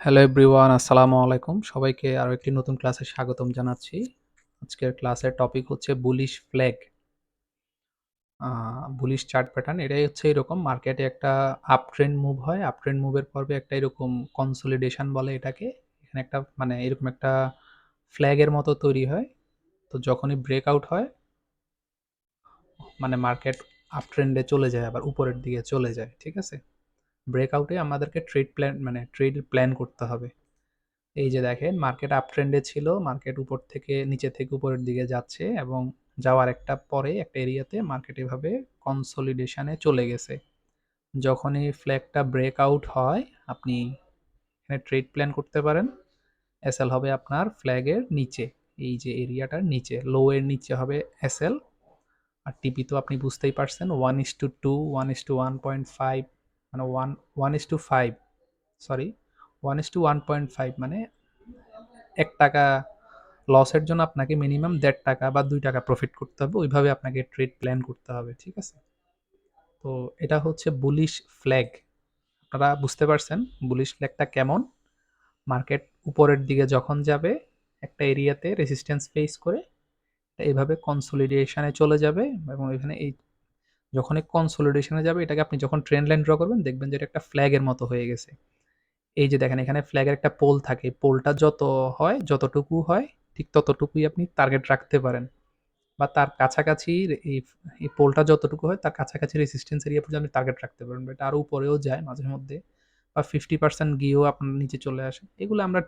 Hello everyone, আসসালামু আলাইকুম। সবাইকে আরো একটি নতুন ক্লাসে স্বাগতম জানাচ্ছি। আজকের ক্লাসের টপিক হচ্ছে bullish flag. Bullish chart pattern এটাই হচ্ছে এরকম মার্কেটে একটা আপ ট্রেন্ড মুভ হয়। আপ ট্রেন্ড মুভের পর্বে একটা এরকম কনসোলিডেশন বলে এটাকে। এখানে একটা মানে এরকম একটা ফ্ল্যাগের মতো তৈরি হয়। তো যখনই ব্রেকআউট হয় মানে মার্কেট আপ ট্রেন্ডে চলে যায়, আবার উপরের দিকে চলে যায়। ঠিক আছে? ব্রেকআউটে আমাদেরকে ট্রেড প্ল্যান করতে হবে। এই যে দেখেন মার্কেট আপ ট্রেন্ডে ছিল, মার্কেট উপর থেকে নিচে থেকে উপরের দিকে যাচ্ছে এবং যাওয়ার একটা পরে একটা এরিয়াতে মার্কেট এভাবে কনসলিডেশনে চলে গেছে। যখনই ফ্ল্যাগটা ব্রেকআউট হয় আপনি এখানে ট্রেড প্ল্যান করতে পারেন। এসএল হবে আপনার ফ্ল্যাগের নিচে, এই যে এরিয়াটার নিচে, লো এর নিচে হবে এসএল। আর টিপি তো আপনি বুঝতেই পারছেন, 1:2, 1:1.5, মানে 1:5, সরি, 1:1.5, মানে ৳১ লসের জন্য আপনাকে মিনিমাম ৳১.৫ বা ৳২ প্রফিট করতে হবে। ওইভাবে আপনাকে ট্রেড প্ল্যান করতে হবে। ঠিক আছে? তো এটা হচ্ছে বুলিশ ফ্ল্যাগ। আপনারা বুঝতে পারছেন বুলিশ ফ্ল্যাগটা কেমন? মার্কেট উপরের দিকে যখন যাবে একটা এরিয়াতে রেজিস্ট্যান্স ফেস করে এভাবে কনসলিডেশনে চলে যাবে এবং এখানে এই যখনই কনসলিডেশনে যাবে এটাকে আপনি যখন ট্রেন্ড লাইন ড্র করবেন দেখবেন যে এটা একটা ফ্ল্যাগের মতো হয়ে গেছে। এই যে দেখেন এখানে ফ্ল্যাগের একটা পোল থাকে। পোলটা যত হয়, যতটুকু হয় ঠিক ততটুকুই আপনি টার্গেট রাখতে পারেন। বা তার কাছাকাছি এই এই পোলটা যতটুকু হয় তার কাছাকাছি রেসিস্ট্যান্স এরিয়া পর্যন্ত আপনি টার্গেট রাখতে পারেন। বা এটা আরো উপরেও যায় মাঝে মধ্যে, বা 50% গিয়েও আপনার নিচে চলে আসে। এগুলো আমরা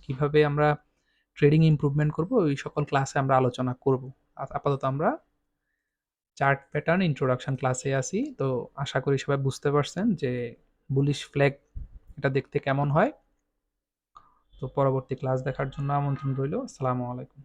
কিভাবে আমরা ট্রেডিং ইমপ্রুভমেন্ট করব ওই সকল ক্লাসে আমরা আলোচনা করব। আপাতত আমরা চার্ট প্যাটার্ন ইন্ট্রোডাকশন ক্লাসে আছি। তো আশা করি সবাই বুঝতে পারছেন যে বুলিশ ফ্ল্যাগ এটা দেখতে কেমন হয়। তো পরবর্তী ক্লাস দেখার জন্য আমন্ত্রণ রইল। আসসালামু আলাইকুম।